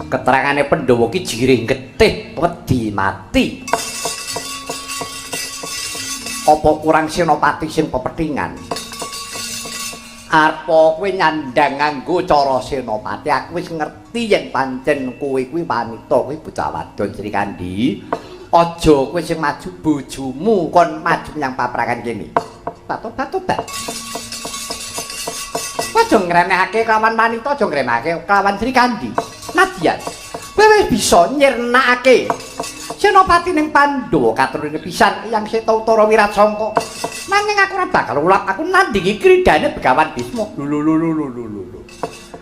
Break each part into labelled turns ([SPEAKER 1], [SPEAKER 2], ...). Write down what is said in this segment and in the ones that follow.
[SPEAKER 1] keterangane Pandhawa ki jiring getih wedi mati. Apa kurang senopati sing pepethingan? Arpa kowe nyandang nganggo cara senopati, aku wis ngerti yen pancen kowe kuwi wanita, kowe bocah wadon Sri Kandi. Aja kowe sing maju bojomu kon maju menyang paprakan kene. Tobat. Aja ngremehake kelawan wanita, aja ngremehake kelawan Sri Kandi. Nadyan, kowe wis bisa nyirnakake senopati ning Pandhawa katurune pisan yang Setawtara Wirasangka. Nanging aku ora bakal ulak, aku nandingi kridane Begawan Bisma. Lho.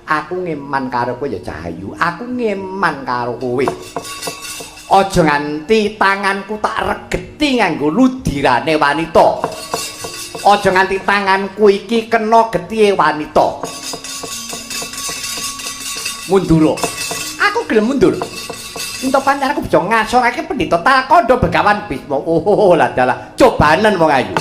[SPEAKER 1] Aku ngeman karo kowe ya Cahayu, aku ngeman karo kowe. Aja nganti tanganku tak regeti nganggo ludirane wanita. Aja nganti tanganku iki kena getihe wanita. Mundur. Aku gelem mundur. Entuk pancen aku bisa ngasorake Pendhita Talkanda Begawan Bisma. Oh, lah dalah cobanen wong ayu.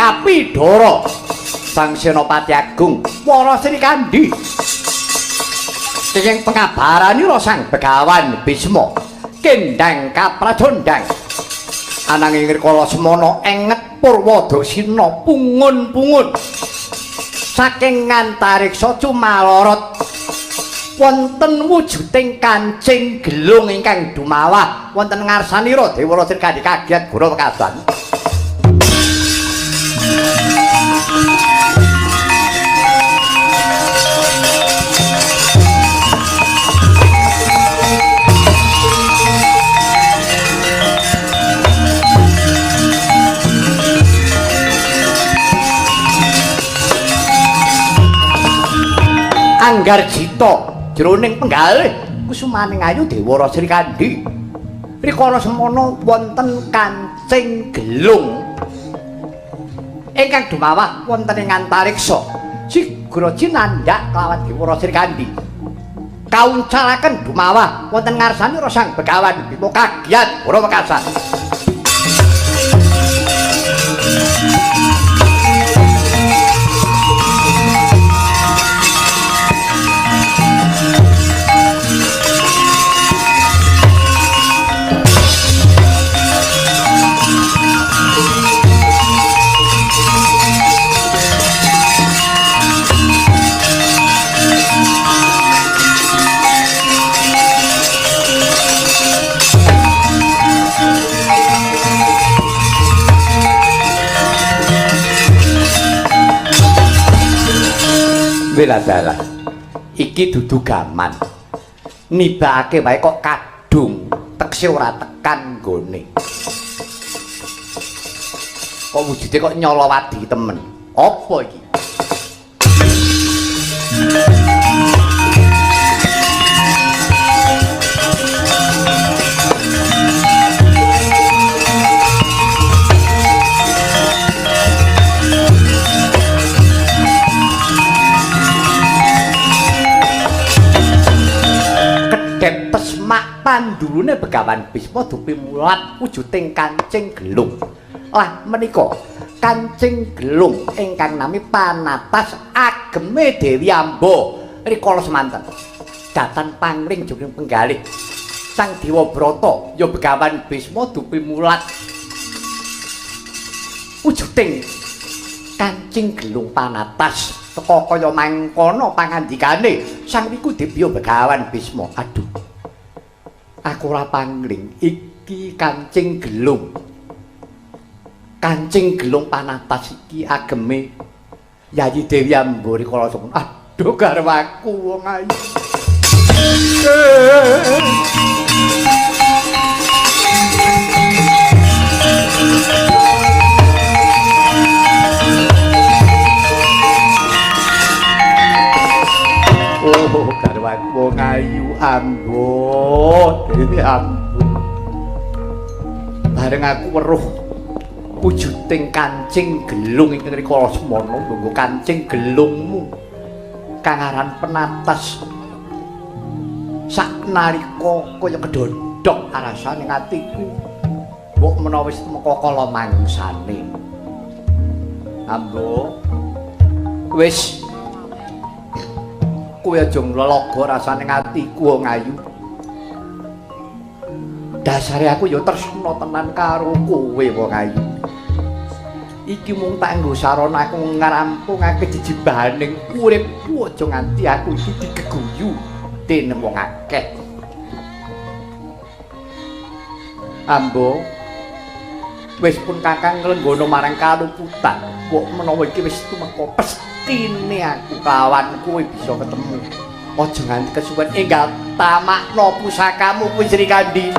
[SPEAKER 1] Kapidhara Sang Senopati Agung Wara Sri Kandi sing pengabaranira Sang Begawan Bisma kendhang kaprajondhang ananging rikala semana enget Purwadasina pungun-pungun saking ngantariksa cumalorot wonten wujuding kancing gelung ingkang dumawah wonten ngarsanira Dewara Sri Kandi kagiat gura wekasan. Anggar Jita jroning penggalih kusumaning ayu Dewara Sri Kandi rikala semana wonten kancing gelung ingkang dumawah wonten ing antariksa sigra jinandhak kelawan Dewara Sri Kandi kauncalaken dumawah wonten ngarsanira Sang Begawan Bisma kagiat ora wekasan. Wiladalah. Iki dudu gaman. Nibake wae kok kadung tekse ora tekan nggone. Kok wujude kok nyolowadi temen. Apa iki? Pesmak pandulune Begawan Bisma dupi mulat wujuding Kancing Gelung. Lah menika Kancing Gelung ingkang nami Panatas ageme Dewi Amba rikala semanten. Datan pangling jroning penggalih Sang Dewa Brata ya Begawan Bisma dupi mulat wujuding Kancing Gelung Panatas. Teka kaya mangkono pangandikane Sang Wikudibya Begawan Bisma. Aduh. Aku ora pangling iki Kancing Gelung. Kancing Gelung Panatas iki ageme Yayi Dewi Amba rikala semono. Aduh garwaku wong ayu. Oh, garwaku wong ayu Amba, Dewi Amba. Bareng aku weruh wujuding Kancing Gelung ing rikala semana nggo Kancing Gelungmu kang aran Panatas. Saknalika kaya kedodok rasane atiku. Mbok menawa wis temeka kala mangsane. Amba wis kowe aja nglelaga rasane atiku wong ayu. Dasare aku ya tresna tenan karo kowe wong ayu. Iki mung tak nggo sarana aku ngrampungake jejibaning uripku aja nganti aku iki digeguyu dening wong akeh. Ambo wis pun Kakang nglenggono marang kaluputan. Kok menawa iki wis tumeka pestine aku kawan kowe bisa ketemu. Aja nganti kesuwen enggal tamakno pusakamu kuwi Sri Kandi.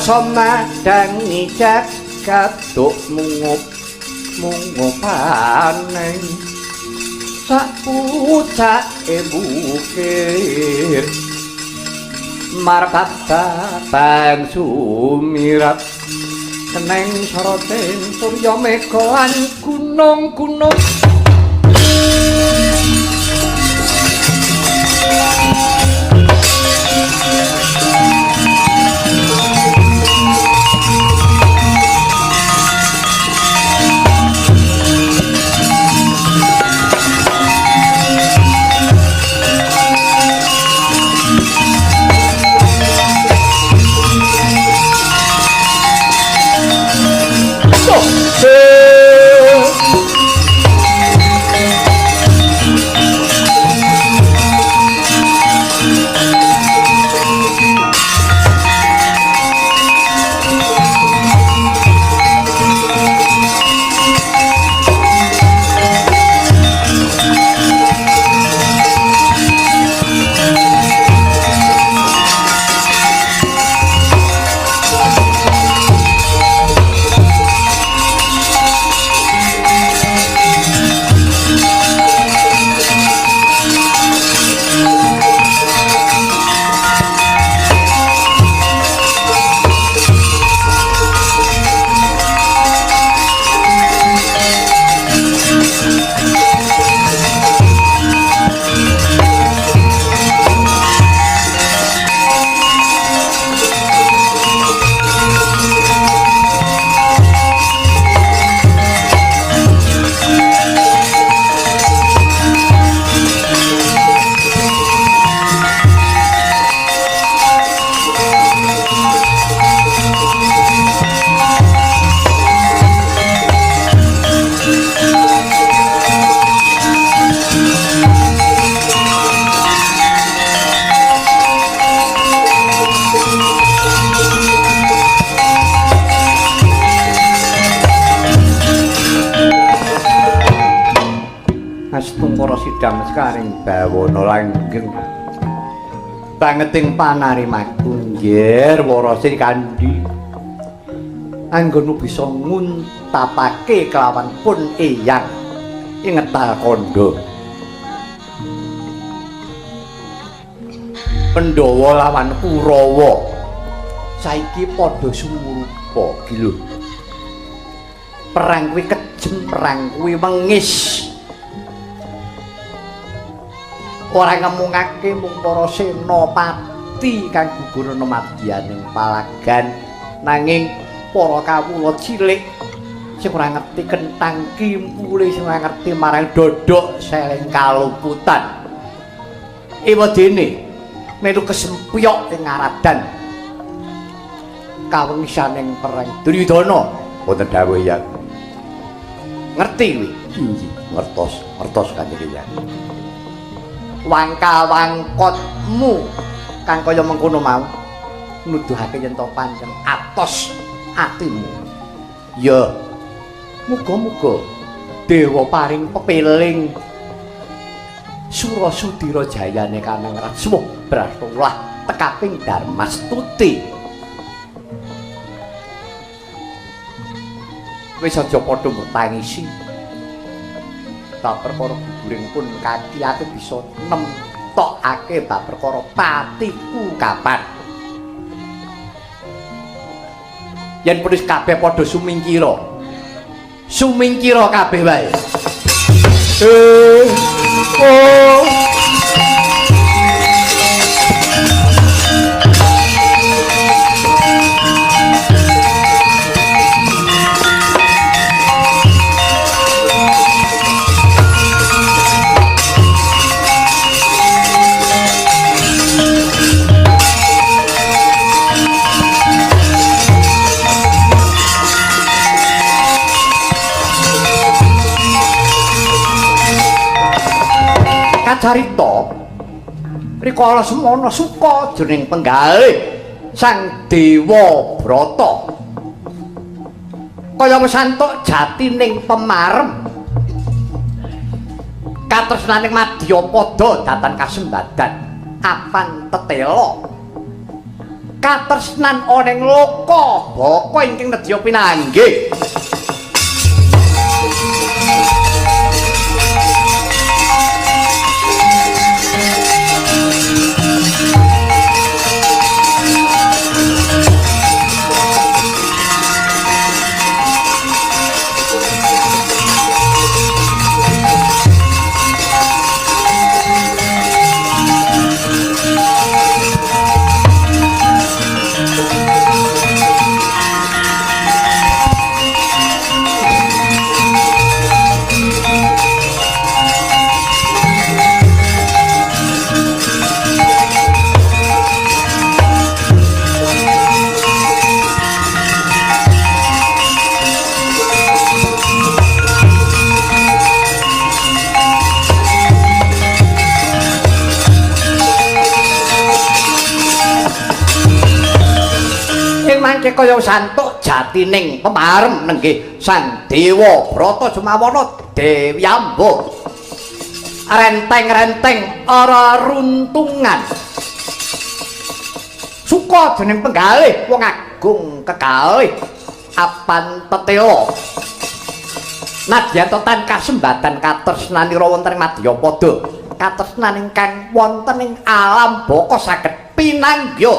[SPEAKER 1] Somadangi jagat tuk mungup-mungupaning sak pucake bukit martabatan sumirat keneng soroten surya megaan gunung-gunung sidang sekaring bawana langgeng bangeting panarimaku nggih Wara Sri Kandi anggone bisa nguntapake kelawan pun eyang ing Ngetal Kandha Pandhawa lawan Kurawa saiki padha sumurupa iki lho perang kuwi kejem perang kuwi wengis ora ngemungake mung para senopati kang gugur ana madyaning palagan nanging para kawula cilik sing ora ngerti kenthang kimpule sing ora ngerti marang dodok seleng kaluputan ewadene melu kesempyok ing ngaradan kawengisaning perang Duryudana wonten dawuh ya ngerti kuwi inggih ngertos Kanjeng Hyang wangka-wangkotmu kang kaya mengkono mau nuduhake yen to pancen atos atimu ya muga-muga dewa paring pepeling Surasudira jayane kanang rasmuh bratulah tekaping Darmastuti wis aja padha mbutangisi bab perkara guguring pun kaki aku bisa nemtokake bab perkara patiku kapan yen punis kabeh padha sumingkira kabeh wae carita rikala semana suka jroning penggalih Sang Dewa Brata kaya mesantuk jatining pemarem katresnaning Madyapada datan kasembadan apan tetela katresnan ana ing loka baka ingkang nedya pinanggih kaya santuk jatining pemarem nenggih Sang Dewa Brata Jumawana Dewi Amba renteng-renteng ora runtungan suka dening penggalih wong agung kekalih apan tetela nadyan tetan kasembadan katresnanira wonten ing Madyapada katresnan ingkang wonten ing alam baka saged pinanggya